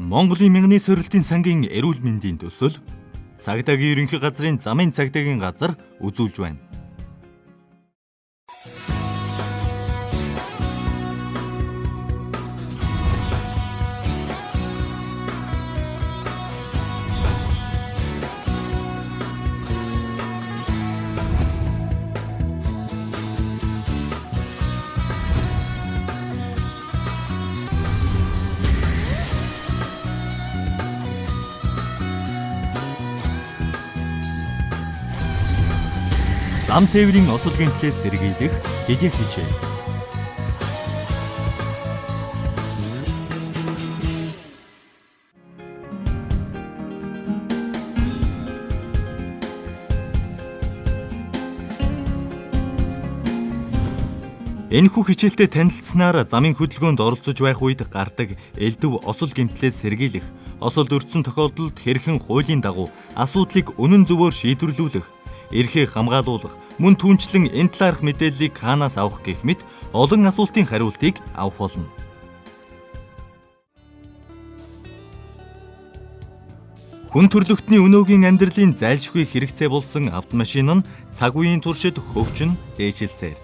Монголын мянганы сорилтын сангийн эрүүл мэндийн төсөл цагдаагийн ерөнхий газрын замын цагдаагийн газар үзүүлж байна. Зам тээврийн осол гэмтлээс сэргийлэх хэлээ хийжээ. Энэхүү хичээлтэд танилцсанаар замын хөдөлгөөнд оролцож байх үед гардаг элдв осол гэмтлээс сэргийлэх, осол өртсөн тохиолдолд хэрхэн хуулийн дагуу асуудлыг үнэн зөвөөр шийдвэрлүүлэх, эрхээ хамгаалуулах, мөн түүнчлэн энэ талаарх мэдээллийг хаанаас авах гэх мэт олон асуултын хариултыг авах болно. Хүн төрлөختний өнөөгийн амьдралын зайлшгүй хэрэгцээ болсон автомашин нь цаг үеийн туршид хөгжин дээшилсээр.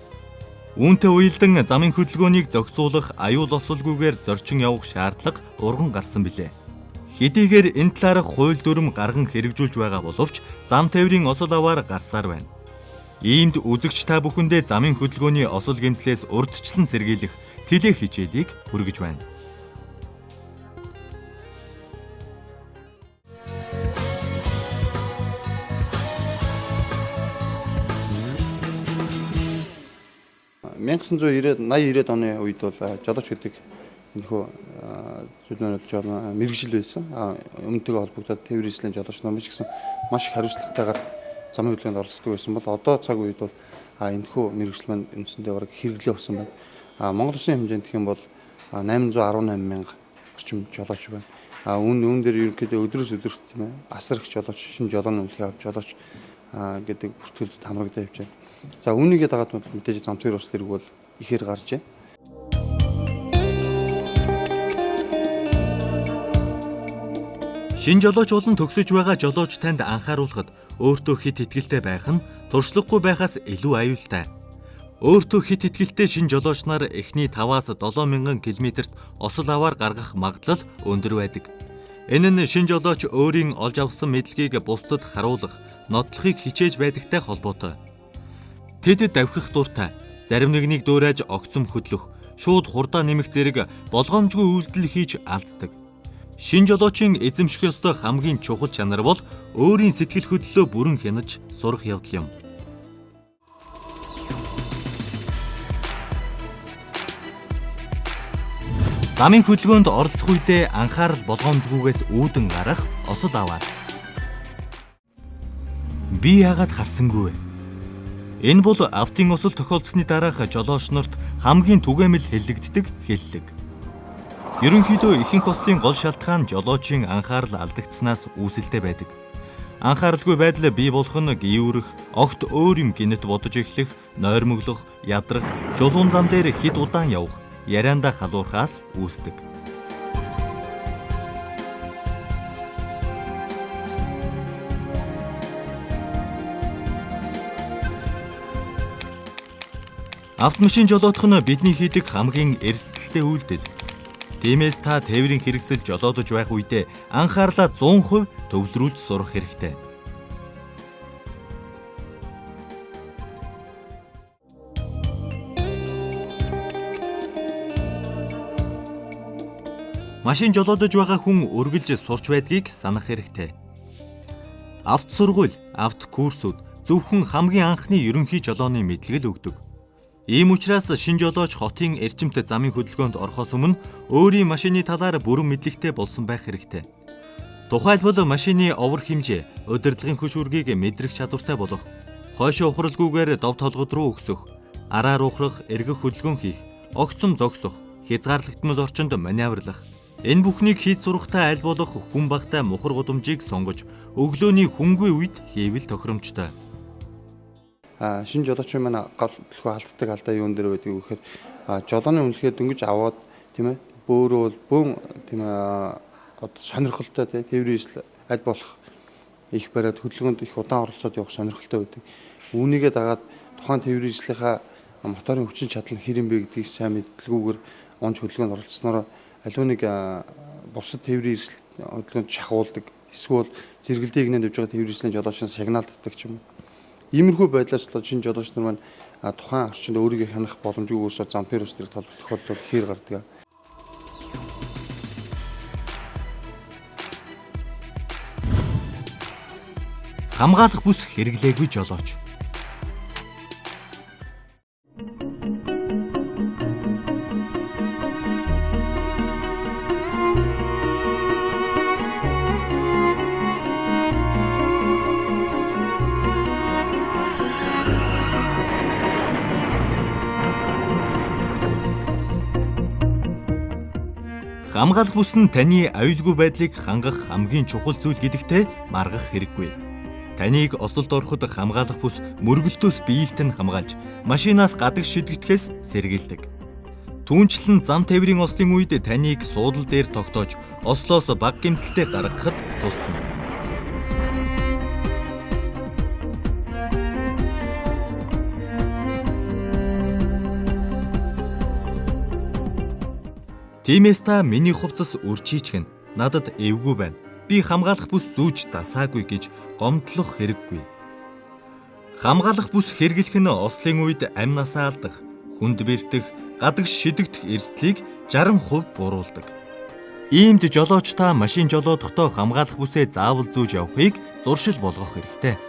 Үүнтэй уялдан замын хөдөлгөөнийг зохицуулах аюул осолгүйгээр зорчин явах шаардлага урган гарсан билээ. Хэдийгээр энэ талаарх хууль дүрм гарган хэрэгжүүлж байгаа боловч зам тээврийн осол аваар гарсаар байна. Иймд үзэгч та бүхэндээ замын хөдөлгөөний осол гэмтлээс урьдчилан сэргийлэх тэлэх хичээлийг хүргэж байна. (1980-90-90-ад) оны үед бол жолооч гэдэг энэхүү зүйлүүд жоон мэрэгжил байсан. Өмнөдөө холбогдоод тээврийн эзлэн жолооч нар ч гэсэн маш их хариуцлагатайгаар замын хөдөлгөөнд оролцдог байсан бол одоо цаг үед бол энэхүү мэрэгжил маань үндсэндээ бараг хэрэглээ болсон байна. Монгол Улсын хэмжээнд гэх юм бол 818 мянга орчим жолооч байна. Үүн дээр ерөнхийдөө өдрөөс өдөрт тийм ээ асар их жолооч, шинэ жолооны үнэлгээ авч жолооч гэдэг бүртгэлд хамрагдаж явж байна. За үүнийгээ дагаад мэдээж зам тээврийн осол хэрэг бол ихээр гарч байна. Шинэ жолооч болон төгсөж байгаа жолооч танд анхааруулахад өөртөө хит итгэлтэй байх нь туршлахгүй байхаас илүү аюултай. Өөртөө хит итгэлтэй шинэ жолооч нар эхний 5-аас 7,000 км-т осол аваар гаргах магадлал өндөр байдаг. Энэ нь шинэ жолооч өөрийн олж авсан мэдлэгийг бусдад харуулах, нотлохыг хичээж байдагтай холбоотой. Тэд давхих дуртай, зарим нэгнийг дөөрэж огцом хөдлөх, шууд хурдаа нэмэх зэрэг болгоомжгүй үйлдэл хийж алддаг. Шинэ жолоочийн эзэмших ёстой хамгийн чухал чанар бол өөрийн сэтгэл хөдлөлөө бүрэн хянаж сурах явдал юм. Замын хөдөлгөөнд оролцох үедээ анхаарал болгоомжгүйгээс үүдэн гарах осол аваар. Би яагаад харсангүй вэ? Энэ бол автын осол тохиолдсны дараах жолооч нарт хамгийн түгээмэл хэллэгддэг хэллэг. Ерөнхийдөө ихэнх ослын гол шалтгаан жолоочийн анхаарал алдагдсанаас үүсэлтэй байдаг. Анхааралгүй байдал бий болох нь гийврэх, огт өөр юм гинэт бодож эхлэх, нойрмоглох, ядрах, шулуун зам дээр хэд удаан явах, яриандаа халуурхаас үүсдэг. Автомашин жолоодох нь бидний хийдэг хамгийн эрсдэлтэй үйлдэл. Тиймээс та тээврийн хэрэгсэл жолоодож байх үедээ анхаарлаа 100% төвлөрүүлж сурах хэрэгтэй. Машин жолоодож байгаа хүн үргэлж сурч байдгийг санах хэрэгтэй. Авто сургууль, авто курсууд зөвхөн хамгийн анхны ерөнхий жолооны мэдлэг өгдөг. Ийм учраас шинэ жолооч хотын эрчимт замын хөдөлгөөнд орохоос өмнө өөрийн машины талаар бүрэн мэдлэгтэй болсон байх хэрэгтэй. Тухайлбал машины овор хэмжээ, удирдлагын хөшүүргийг мэдрэх чадвартай болох, хойшоо ухралгүйгээр дов толгод руу өгсөх, араар ухрах, эргэх хөдөлгөөн хийх, огцом зогсох, хязгаарлагдмал орчинд маневрлах. Энэ бүхнийг хийж сурахтаа аль болох хүн багтай мухар гудамжийг сонгож, өглөөний хүнгүй үед хийвэл тохиромжтой. Шинэ жолоочийн маань алддаг алдаа юун дээр байдаг вэ гэхээр жолооны үнэлгээ дөнгөж аваад тийм ээ бөөрөө бол бөөн тийм ээ сонирхолтой тээврийн эрсдэл аль болох их бариад хөдөлгөөнд их удаан оролцоод явах сонирхолтой байдаг. Үүнийгээ дагаад тухайн тээврийн эрсдлийнхаа моторын хүчин чадал нь хэрэв бэ гэдгийг сайн мэдлгүйгээр онж хөдөлгөөнд оролцсноор аливаа нэг бусад тээврийн эрсдэл хөдөлгөөнд шахуулдаг, эсвэл зэрэгэлдээ игнэнд явж байгаа тээврийн эрсдлийн жолоочноос шагнаалддаг ч юм уу. Иймэрхүү байдлаас л шинэ жолооч нар маань тухайн орчинд өөрийгөө хянах боломжгүй өөрсдөө зампер ус төр тохиолдол ихээр гардаг. Хамгаалах бүс хэрэглээгүй жолооч. Хамгаалах бүс нь таны аюулгүй байдлыг хангах хамгийн чухал зүйл гэдэгтээ маргах хэрэггүй. Таныг осолд ороход хамгаалах бүс мөргөлтөөс биеэлт нь хамгаалж, машинаас гадагш шидэгдэхээс сэргийлдэг. Түүнчлэн зам тээврийн ослын үед таныг суудлал дээр тогтоож, ослоос бага гэмтэлтэй гаргахад туслана. Тиймээс та миний хувцас үрчийчгэн надад эвгүй байна. Би хамгаалах бүс зүүж дасаагүй гэж гомдлох хэрэггүй. Хамгаалах бүс хэрэглэх нь ослын үед амнасаа алдах, хүнд бэртэх, гадагш шидэгдэх эрсдлийг 60% буруулдаг. Иймд жолооч та машин жолоодохдоо хамгаалах бүсээ заавал зүүж явахыг зуршил болгох хэрэгтэй.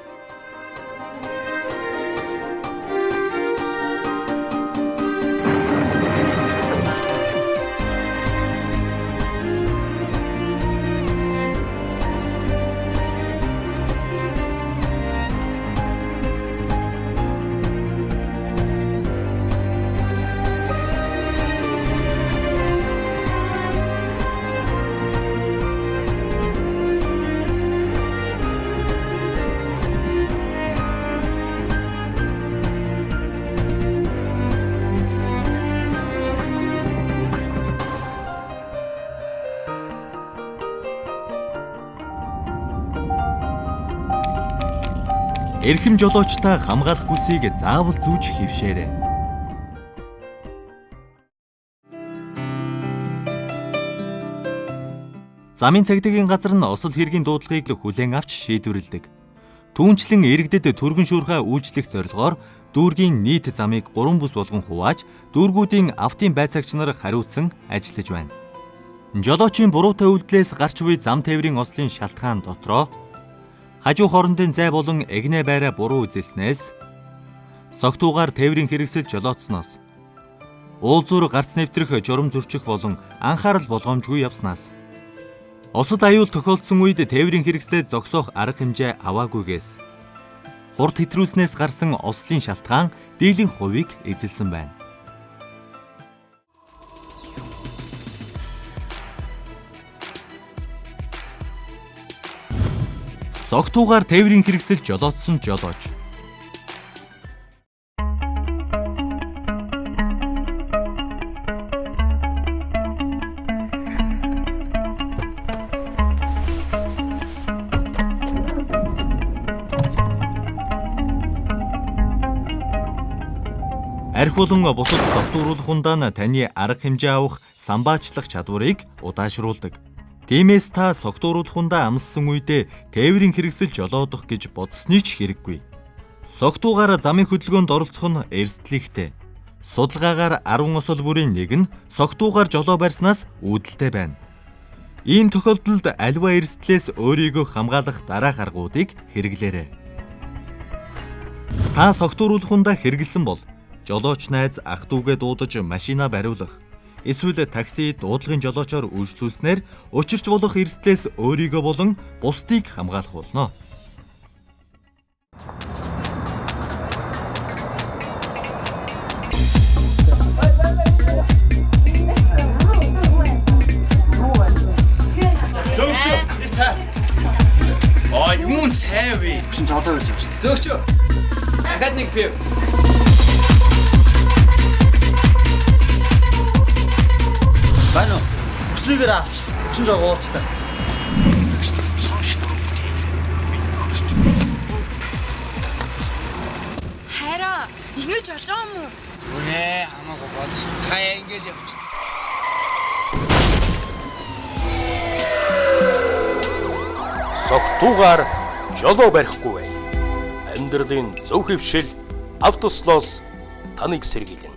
Эрхэм жолоочтой хамгаалах бүсийг заавал зүүж хэвшээрэй. Замын цагдаагийн газар нь осол хэргийн дуудлагыг хүлээн авч шийдвэрлэдэг. Түүнчлэн иргэдэд түргэн шуурхай үйлчлэх зорилгоор дүүргийн нийт замыг 3 бүс болгон хувааж, дүүргүүдийн автын байцаагч нар хариуцсан ажиллаж байна. Жолоочийн буруутай үйлдэлээс гарч буй зам тээврийн ослын шалтгаан дотроо хажуу хоорондын зай болон эгнээ байраа буруу үзүүлснээс, согтуугаар тээврийн хэрэгсэл жолооцсноос, уулзуур гарц нэвтрэх журам зөрчих болон анхаарал болгоомжгүй явснаас, осол аюул тохиолдсон үед тээврийн хэрэгслээ зогсоох арга хэмжээ аваагүйгээс, хурд хэтрүүлснээс гарсан ослын шалтгаан дийлэн хувийг эзэлсэн байна. Согтуугаар тээврийн хэрэгсэл жолоодсон жолооч. Арх болон бусад согтууруулах хундаа нь таны арга хэмжээ авах самбаачлах чадварыг удаашруулдаг. Тиймээс та согтууруулах хундаа амссан үедээ тээврийн хэрэгсэл жолоодох гэж бодсны ч хэрэггүй. Согтуугаар замын хөдөлгөөнд оролцох нь эрсдлийхтэй. Судалгаагаар 10 осол бүрийн нэг нь согтуугаар жолоо барьснаас үүдэлтэй байна. Ийм тохиолдолд аливаа эрсдлээс өөрийгөө хамгаалах дараах аргуудыг хэрэглээрэй. Та согтууруулах хундаа хэрэгэлсэн бол жолооч найз ах дүүгээ дуудаж машинаа бариулах, эсвэл такси дуудлагын жолоочоор үйлчлүүлснээр учирч болох эрсдлээс өөрийгөө болон бусдыг хамгаалах болно. Зөөгч их цай. Юун цай вэ? Шин жолоо барьж байгаа шүү дээ. Зөөгч. Дахиад нэг пив. Байна уу? Өчлөгээр авч. Шин жоо уучлаа. Хайраа, ингэж болж байгаа юм уу? Үнэ хамаагүй болно шүү. Та ингэж явчих. Согтуугаар жолоо барихгүй бай. Амьдралын зөв хөвшил автослоос таныг сэргийлнэ.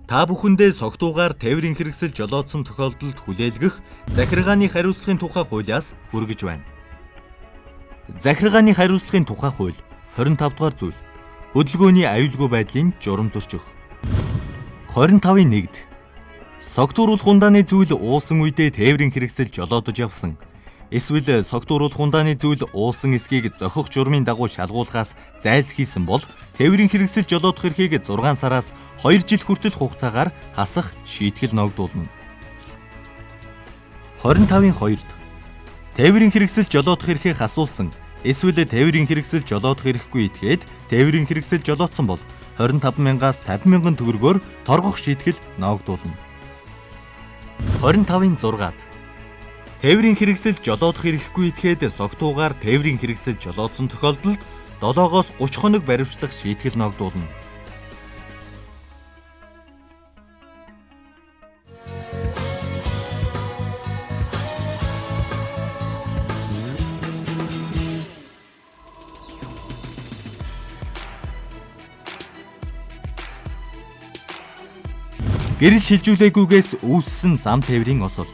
Та бүхэндээ согтуугаар тээврийн хэрэгсэл жолоодсон тохиолдолд хүлээлгэх захиргааны хариуцлагын тухай хуулиас хүргэж байна. Захиргааны хариуцлагын тухай хууль 25 дугаар зүйл. Хөдөлгөөний аюулгүй байдлын журам зөрчих. 25-ын 1-д согтууруулах ундааны зүйл уусан үедээ тээврийн хэрэгсэл жолоодож явсан. Эсвэл согтууруулах ундааны зүйл уусан эсхийг зохих журмын дагуу шалгуулахаас зайлс хийсэн бол тээврийн хэрэгсэл жолоодох эрхийг 6 сараас 2 жил хүртэл хугацаагаар хасах шийтгэл ногдуулна. 25-ын 2-д тээврийн хэрэгсэл жолоодох эрхийг асуулсан. Эсвэл тээврийн хэрэгсэл жолоодох эрхгүй итгээд тээврийн хэрэгсэл жолоодсон бол 25,000-аас 50,000 төгрөгөөр торгох шийтгэл ногдуулна. 25-ын 6-д тээврийн хэрэгсэл жолоодох эрхгүй итгээд согтуугаар тээврийн хэрэгсэл жолоодсон тохиолдолд 7-оос 30 хоног баривчлах шийтгэл ногдуулна. Гэрэл шилжүүлээгүйгээс үүссэн зам тээврийн осол.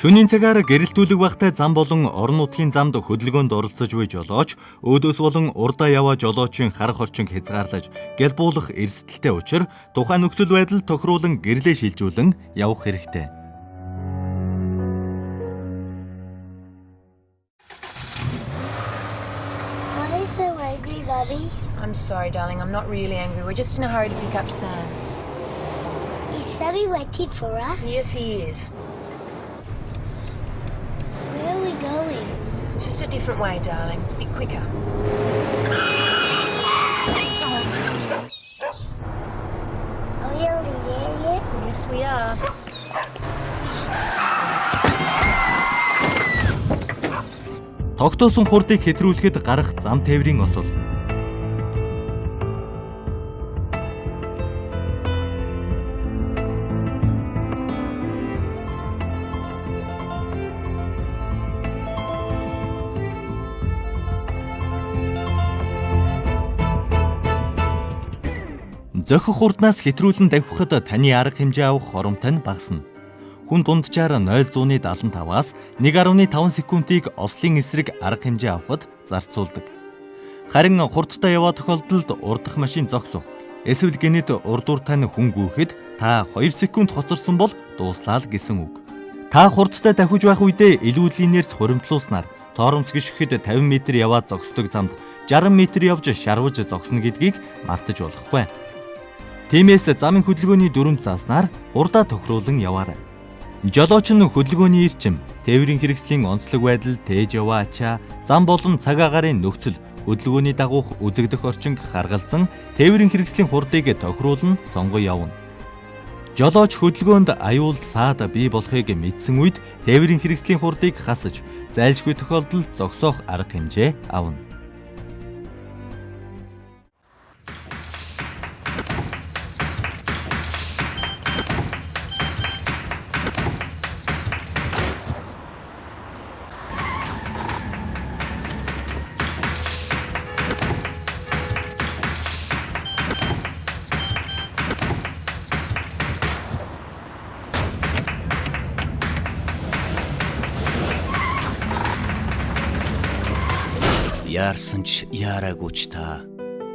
Шөнийн цагаар гэрэлтүүлэг багтай зам болон орон нутгийн замд хөдөлгөөнд оролцож буй жолооч өөдөөс болон урдаа яваа жолоочийн харах орчинг хязгаарлаж гялбуулах эрсдэлтэй учир тухайн нөхцөл байдал тохируулан гэрлээ шилжүүлэн явах хэрэгтэй. Why are you so angry, Bobby? I'm sorry, darling. I'm not really angry. We're just in a hurry to pick up Sam. Is Sammy waiting for us? Yes, he is. Where are we going? Just a different way, darling. It's a bit quicker. Are we already there yet? Yes, we are. Тогтоосон хурдыг хэтрүүлэхэд гарах зам тээврийн осол. Зохих хурднаас хэтрүүлэн давхихад таны арга хэмжээ авах хоромтой нь багасна. Хүн дунджаар 0.75-аас 1.5 секундыг ослын эсрэг арга хэмжээ авахд зарцуулдаг. Харин хурдтай яваа тохиолдолд урдах машин зогсох, эсвэл гэнэт урдуур тань хүн гүйхэд та 2 секунд хоцорсон бол дууслаа л гэсэн үг. Та хурдтай давхиж байх үедээ илүү линейрс хуримтлуулснаар торомс гიშгэхэд 50 м яваад зогсдог замд 60 м явж шарваж зогсно гэдгийг мартаж болохгүй. Тиймээс замын хөдөлгөөний дүрмд зааснаар урдаа тохируулан яваарай. Жолооч нь хөдөлгөөний эрчим, тээврийн хэрэгслийн онцлог байдал, тээж яваа ачаа, зам болон цаг агаарын нөхцөл, хөдөлгөөний дагуух үзэгдэх орчинг харгалзан тээврийн хэрэгслийн хурдыг тохируулан сонгон явна. Жолооч хөдөлгөөнд аюул саад бий болохыг мэдсэн үед тээврийн хэрэгслийн хурдыг хасаж, зайлшгүй тохиолдолд зогсоох арга хэмжээ авна. Яарсан ч яараагүй ч та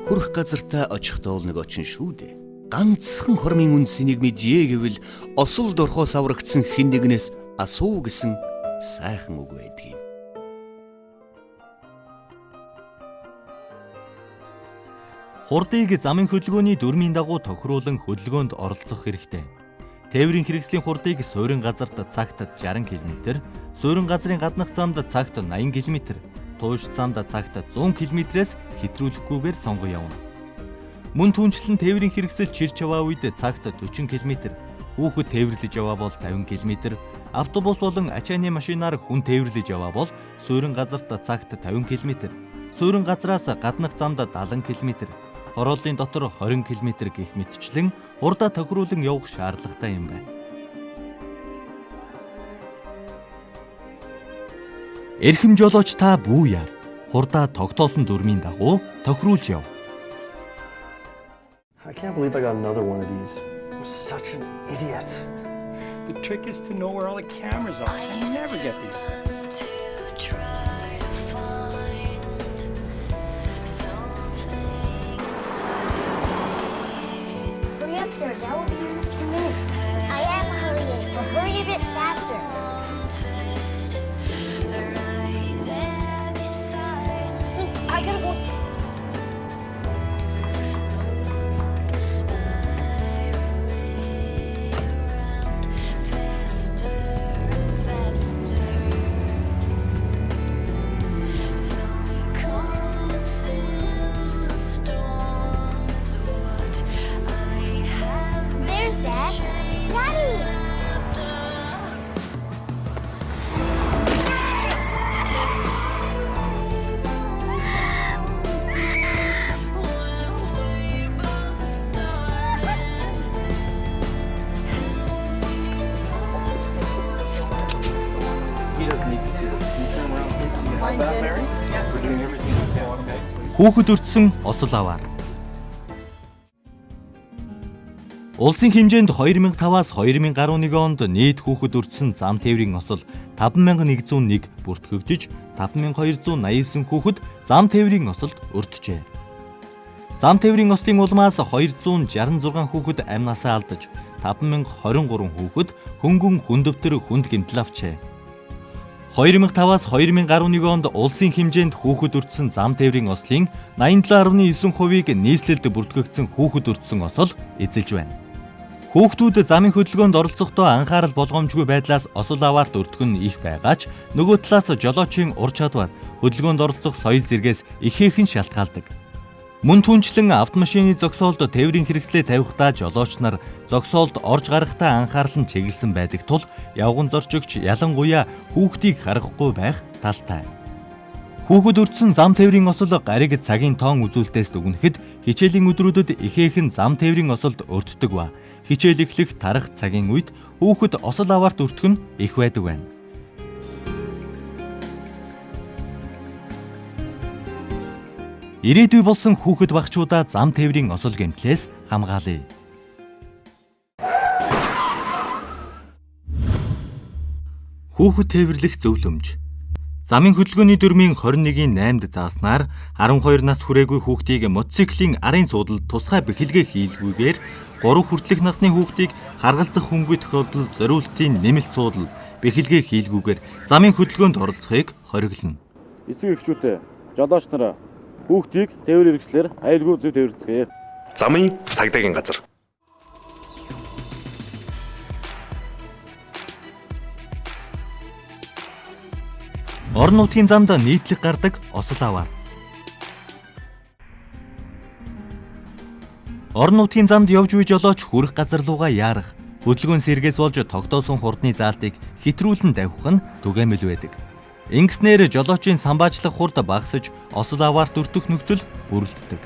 хүрх газартаа очихдоо нэг очин шүү дээ. Ганцхан хормын үндсийг мэдье гэвэл осол дурхоос аврагдсан хэн нэгнээс асуу гэсэн сайхан үг байдгийг. Хурдыг замын хөдөлгөөний дүрмийн дагуу тохируулан хөдөлгөөнд оролцох хэрэгтэй. Тээврийн хэрэгслийн хурдыг суурин газарт цагт 60 км, суурин газрын гаднах замд цагт 80 км, туушь замд цагт 100 км-ээс хэтрүүлэхгүйгээр сонгон явна. Мөн түүнчлэн тээврийн хэрэгсэл чирч яваа үед цагт 40 км, хүүхэд тээвэрлэж яваа бол 50 км, автобус болон ачааны машинаар хүн тээвэрлэж яваа бол суурин газарт цагт 50 км, суурин газраас гаднах замд 70 км, хорооллын дотор 20 км гэх мэтчлэн хурдаа тохируулан явах шаардлагатай юм байна. Эрхэм жолооч та бүү яар. Хурдаа тогтоосон дүрмийн дагуу тохируулж яв. I can't believe I got another one of these. I'm such an idiot. The trick is to know where all the cameras are. I never get these things. Hurry up, sir. That will be in a few minutes. I am hurrying, but hurry a bit faster. I gotta go. There's Dad. Daddy! Хүүхэд өртсөн осол аваар. Улсын хэмжээнд 2005-аас 2011 онд нийт хүүхэд өртсөн зам тээврийн осол 5101 бүртгэгдэж 5289 хүүхэд зам тээврийн осолд өртжээ. Зам тээврийн ослын улмаас 266 хүүхэд амнасаа алдаж 5023 хүүхэд хөнгөн хүндөвтөр хүнд гэмтэл авчээ. 2005-аас 2011 онд улсын хэмжээнд хүүхэд өртсөн зам тээврийн ослын 87.9%-ийг нийслэлд бүртгэгдсэн хүүхэд өртсөн осол эзэлж байна. Хүүхдүүд замын хөдөлгөөнд оролцохдоо анхаарал болгоомжгүй байдлаас осол аваарт өртөх нь их байгаа ч нөгөө талаас жолоочийн ур чадвар хөдөлгөөнд оролцох соёл зэргээс ихээхэн шалтгаалдаг. Мөн түнчлэн автомашины зогсоолд тээврийн хэрэгслээ тавихдаа жолооч нар зогсоолд орж гарахдаа анхаарал нь чиглэсэн байдаг тул явган зорчигч ялангуяа хүүхдийг харахгүй байх талтай. Хүүхэд өртсөн зам тээврийн осол гариг цагийн тоон үзүүлэлтээс дүгнэхэд хичээлийн өдрүүдэд ихээхэн зам тээврийн осолд өртдөг ба хичээл эхлэх тарах цагийн үед хүүхэд осол аваарт өртөх нь их байдаг байна. Ирээдүй болсон хүүхэд багчуудаа зам тээврийн осол гэмтлээс хамгаалъя. Хүүхэд тээвэрлэх зөвлөмж. Замын хөдөлгөөний дүрмийн 21-ийн 8-д зааснаар 12 нас хүрээгүй хүүхдийг мотоциклийн арын суудалд тусгай бэхэлгээ хийлгүйгээр 3 хүртэлх насны хүүхдийг харгалзах хүнгүй тохиолдолд зориултын нэмэлт суудал бэхэлгээ хийлгүйгээр замын хөдөлгөөнд оролцохыг хориглоно. Эцэг эхчүүдээ жолооч нараа хүүхдийг тээвэр хэрэгслэр аюулгүй зөв тээвэрлэцгээе. Замын цагдаагийн газар. Орон нутгийн замд нийтлэг гардаг осол аваар. Орон нутгийн замд явж буй жолооч хүрэх газар руугаа яарах, хөдөлгөөн сэргээс болж тогтоосон хурдны заалтыг хэтрүүлэн давхих нь түгээмэл байдаг. Ингэснээр жолоочийн самбаачлах хурд багасж осол аваарт өртөх нөхцөл бүрэлддэг.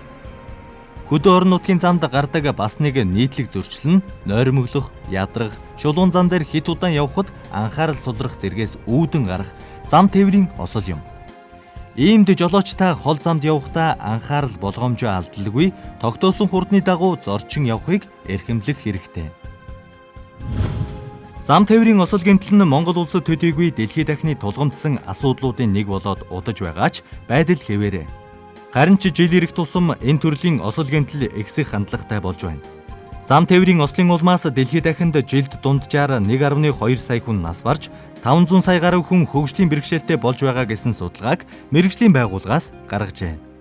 Хөдөө орон нутгийн замд гардаг бас нэг нийтлэг зөрчил нь нойрмоглох, ядрах, шулуун зам дээр хит удаан явхад анхаарал судрах зэргээс үүдэн гарах зам тээврийн осол юм. Иймд жолооч та хол замд явахдаа анхаарал болгоомжоо алдалгүй тогтоосон хурдны дагуу зорчин явахыг эрхэмлэх хэрэгтэй. Зам тээврийн осол гэмтэл нь Монгол улсад төдийгүй дэлхийд дахны тулгамдсан асуудлуудын нэг болоод удаж байгаа ч байдал хэвээрээ. Харин ч жил ирэх тусам энэ төрлийн осол гэмтэл ихсэх хандлагатай болж байна. Зам тээврийн ослын улмаас дэлхийд дахинд жилд дунджаар 1.2 сая хүн нас барж 500 сая гаруй хүн хөгжлийн бэрхшээлтэй болж байгаа гэсэн судалгааг мэргэжлийн байгууллагаас гаргажээ.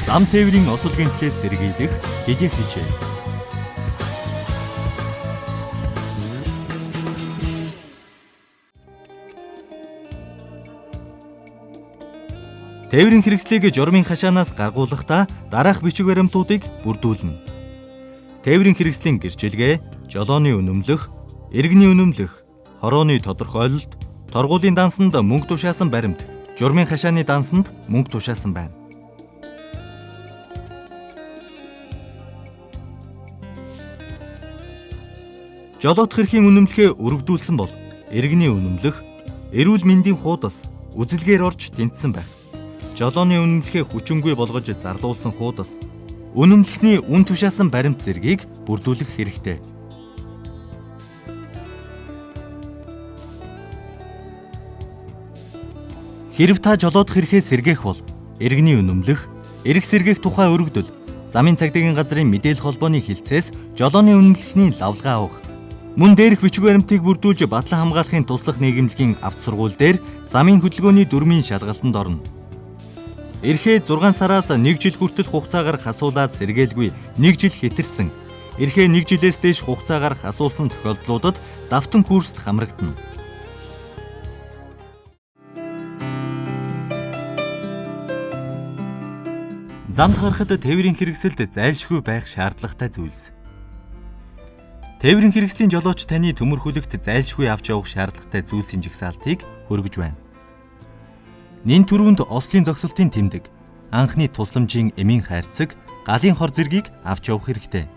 зам тээврийн осолгийн төлөөс сэргийлэх хэлээ хийжээ. Тээврийн хэрэгслийг журмын хашаанаас гаргуулахдаа дараах бичиг баримтуудыг бүрдүүлнэ. Тээврийн хэрэгслийн гэрчилгээ, жолооны үнэмлэх, иргэний үнэмлэх, хорооны тодорхойлолт, торгуулийн дансанд мөнгө тушаасан баримт, журмын хашааны дансанд мөнгө тушаасан байна. Жолоодох эрхийн үнэмлэхээ өргөдүүлсэн бол иргэний үнэмлэх, эрүүл мэндийн хуудас үзэлгээр орж тэнцсэн байх. Жолооны үнэмлэхээ хүчингүй болгож зарлуулсан хуудас, үнэмлэхний үн тушаасан баримт зэргийг бүрдүүлэх хэрэгтэй. Хэрв та жолоодох эрхээ сэргээх бол иргэний үнэмлэх, эрх сэргээх тухай өргөдөл, замын цагдаагийн газрын мэдээлэл холбооны хилцээс жолооны үнэмлэхний лавлгаа авах, мөн дээрх бичиг баримтыг бүрдүүлж батлан хамгаалахын туслах нийгэмлэгийн авто сургууль дээр замын хөдөлгөөний дүрмийн шалгалтанд орно. Эрхээ 6 сараас 1 жил хүртэл хугацаагаар хасуулаад сэргээлгүй 1 жил хэтэрсэн. Эрхээ 1 жилээс дээш хугацаагаар хасуулсан тохиолдлуудад давтан курст хамрагдана. Замд гарахад тээврийн хэрэгсэлд зайлшгүй байх шаардлагатай зүйлс. Тээврийн хэрэгслийн жолооч таны төмөрхүүлэгт зайлшгүй авч явах шаардлагатай зүйлсийн жагсаалтыг хүргэж байна. Нин түрүүнд Ослын зогсолтын тэмдэг, анхны тусламжийн эмийн хайрцаг, галын хор зэргийг авч явах хэрэгтэй.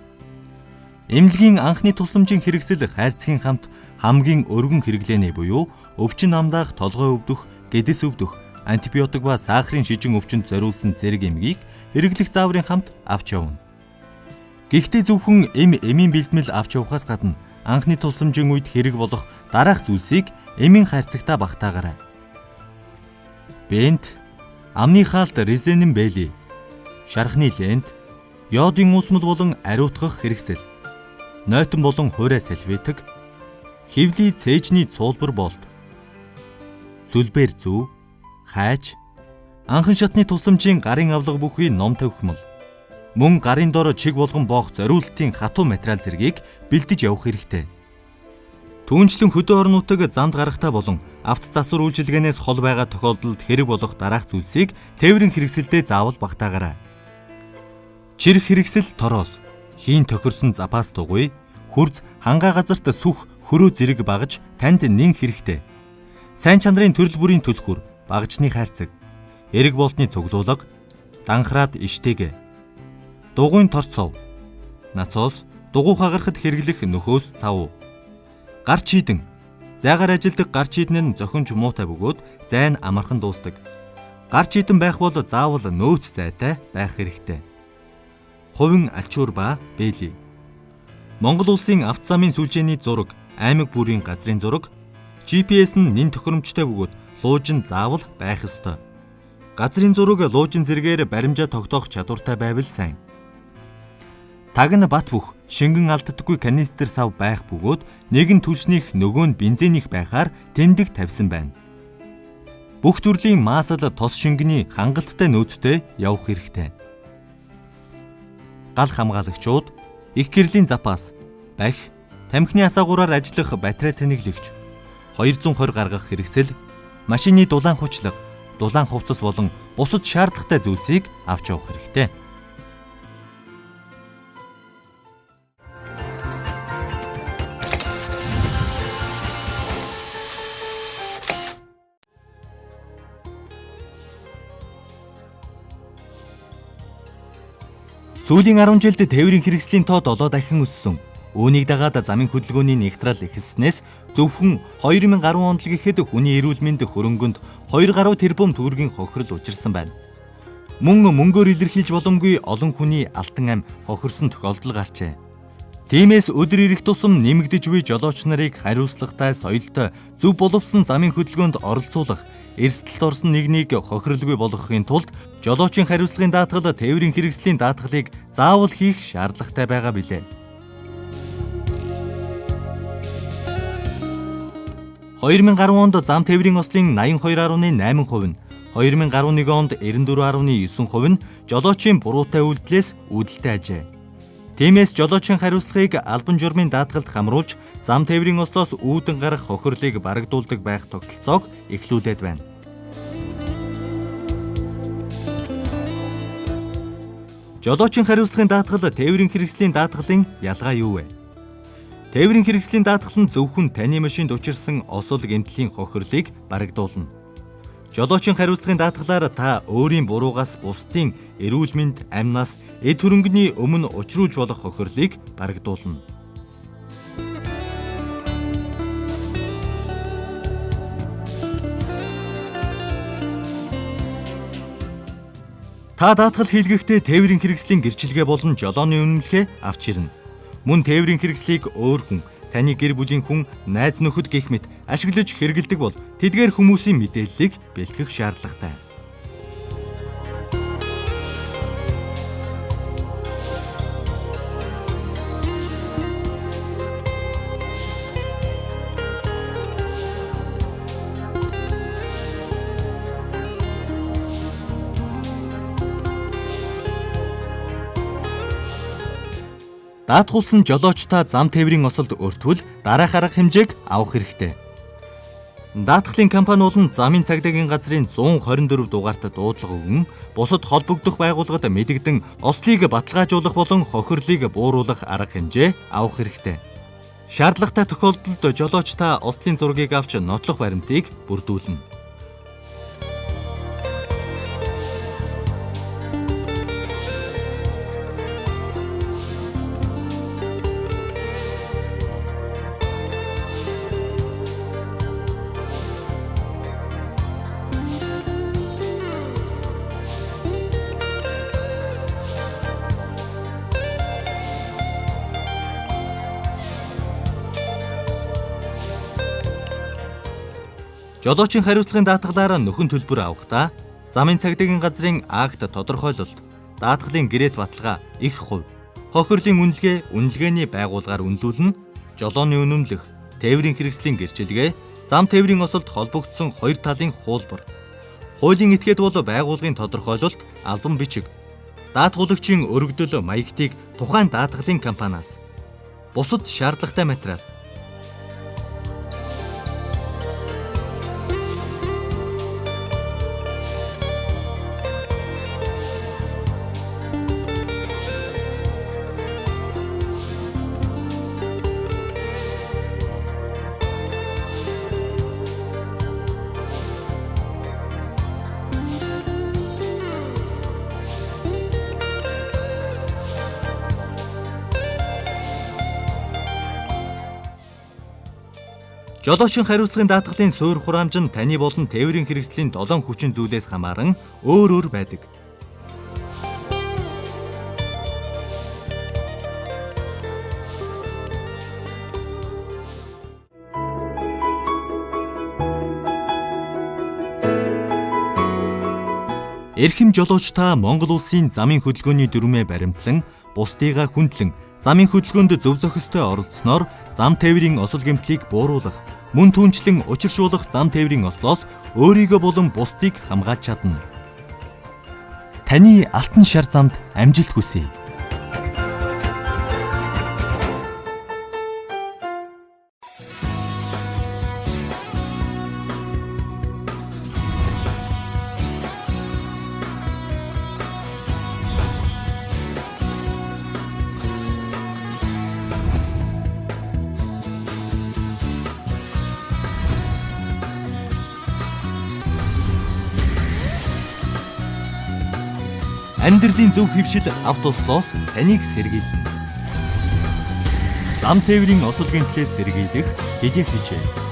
Эмнэлгийн анхны тусламжийн хэрэгсэл хайрцгийн хамт хамгийн өргөн хэрэглээний буюу өвчин амдаах, толгой өвдөх, гэдэс өвдөх, антибиотик ба сахарын шижин өвчнөд зориулсан зэрэг эмгийг хэрэглэх зааврын хамт авч явна. Гэхдээ зөвхөн эмийн бэлтгэл авч явахаас гадна анхны тусламжийн үед хэрэг болох дараах зүйлсийг эмийн хайрцагтаа багтаагаарай. Бент, амны хаалт резенин бэли, шархны лент, йодын усмал болон ариутгах хэрэгсэл, нойтон болон хуурай салфетик, хевли цээжний цуулбар болт, сүлбээр зүү, хайж, анхан шатны тусламжийн гарын авлага бүхий ном тавхимал, мөн гарын дор чиг болгон боох зориултын хатуу материал зэргийг бэлдэж явах хэрэгтэй. Түүнчлэн хөдөө орнуудыг замд гарахтаа болон авто засвар үйлчилгээнээс хол байгаа тохиолдолд хэрэг болох дараах зүйлсийг тээврийн хэрэгсэлдээ заавал багтаагаарай. Чирэх хэрэгсэл тороос, хийн тохирсон запас дугуй, хурц хангаа газарт сүх хөрөө зэрэг багаж танд нэн хэрэгтэй. Сайн чанарын төрөл бүрийн түлхүүр, багажны хайрцаг, эрэг болтны цуглуулга, данхраад иштэйг, дугуйн торцов, нацоос дугуй хагарахад хэрэглэх нөхөөс цав, гарч хийдэн, зайгаар ажилдаг гарч хийдэн нь зохинж муутай бөгөөд зай нь амархан дуустдаг. Гарч хийдэн байх бол заавал нөөц зайтай байх хэрэгтэй. Хувийн альчуур ба бэли. Монгол улсын авто замын сүлжээний зураг, аймаг бүрийн газрын зураг, GPS нь нэн тохиромжтой бөгөөд луужин заавал байх ёстой. Газрын зураг луужин зэргээр баримжаа тогтоох чадвартай байвал сайн. Таг нь бат бүх шингэн алддаггүй канистр сав байх бөгөөд нэгэн түлшнийх нөгөө нь бензинийх байхаар тэмдэг тавьсан байна. Бүх төрлийн маасал тос шингэний хангалттай нөөцтэй явах хэрэгтэй. Гал хамгаалагчид, их гэрлийн запас, бах, тамхины асаагуураар ажиллах батарей цэнэглэгч, 220 гаргах хэрэгсэл, машины дулаан хучлаг, дулаан хувцас болон бусад шаардлагатай зүйлсийг авч явах хэрэгтэй. Сүүлийн 10 жилд тээврийн хэрэгслийн тоо 7 дахин өссөн. Үүнийг дагаад замын хөдөлгөөний нэгтрал ихэлснээс зөвхөн 2010 онд л гэхэд хүний эрүүл мэнд хөрөнгөнд 2 гаруй тэрбум төгрөгийн хохирол учирсан байна. Мөн мөнгөөр илэрхийлж боломгүй олон хүний алтан ам хохирсон тохиолдол гарчээ. Тиймээс өдөр ирэх тусам нэмэгдэж буй жолооч нарыг хариуцлагатай, соёлтой, зөв боловсон замын хөдөлгөөнд оролцуулах, эрсдэлд орсон нэгнийг хохиролгүй болгохын тулд жолоочийн хариуцлагын даатгал тээврийн хэрэгслийн даатгалыг заавал хийх шаардлагатай байгаа билээ. 2010 онд зам тээврийн ослын 82.8%, 2011 онд 94.9% нь жолоочийн буруутай үйлдэлээс үүдэлтэй ажээ. Тиймээс жолоочийн хариуцлагыг албан журмын даатгалд хамруулж, зам тээврийн ослоос үүдэн гарах хохирлыг барагдуулдаг байх тогтолцоог эхлүүлээд байна. Жолоочийн хариуцлагын даатгал тээврийн хэрэгслийн даатгалын ялгаа юу вэ? Тээврийн хэрэгслийн даатгал нь зөвхөн таны машинд учирсан осол гэмтлийн хохирлыг барагдуулна. Жолоочийн хариуцлагын даатгалаар та өөрийн буруугаас бусдын эрүүл мэнд, амнаас, эд хөрөнгөний өмнө учруулж болох хохирлыг барагдуулна. Та даатгал хийлгэхдээ тээврийн хэрэгслийн гэрчилгээ болон жолооны үнэмлэхээ авч ирнэ. Мөн тээврийн хэрэгслийг өөр хүн, таны гэр бүлийн хүн, найз нөхөд гэх мэт ашиглаж хэрэгэлдэг бол тэдгээр хүмүүсийн мэдээллийг бэлтгэх шаардлагатай. Даатгуулсан жолоочтой зам тээврийн осолд өртвөл дараах арга хэмжээг авах хэрэгтэй. Даатгалын компани болон замын цагдаагийн газрын 124 дугаарт дуудлага өгөн, бусад холбогдох байгууллагад мэдэгдэн ослыг баталгаажуулах болон хохирлыг бууруулах арга хэмжээ авах хэрэгтэй. Шаардлагатай тохиолдолд жолоочтой ослын зургийг авч нотлох баримтыг бүрдүүлнэ. Жолоочийн хариуцлагын даатгалаар нөхөн төлбөр авахдаа замын цагдаагийн газрын акт тодорхойлолт, даатгалын гэрээт баталгаа их хувь, хохирлын үнэлгээний байгууллагаар үнэлүүлнэ, жолооны үнэмлэх, тээврийн хэрэгслийн гэрчилгээ, зам тээврийн осолд холбогдсон хоёр талын хуулбар, хуулийн этгээд бол байгууллагын тодорхойлолт, албан бичиг, даатгуулагчийн өргөдөл маягтыг тухайн даатгалын компаниас, бусад шаардлагатай материал. Жолоочийн хариуцлагын даатгалын суурь хураамж нь таны болон тээврийн хэрэгслийн 7 хүчин зүйлээс хамааран өөр байдаг. Эрхэм жолооч та Монгол улсын замын хөдөлгөөний дүрмээ баримтлан, бусдыгаа хүндлэн, замын хөдөлгөөнд зөв зохистой оролцсноор зам тээврийн осол гэмтлийг бууруулах, мөн түнчлэн учиршуулах зам тээврийн ослоос өөрийгөө болон бусдыг хамгаалж чадна. Таны алтан шар замд амжилт хүсье. Амьдралын зөв хөвшил автослоос таныг сэргийлнэ. Зам тээврийн осол гэмтлээс сэргийлэх хэлээ хийжээ.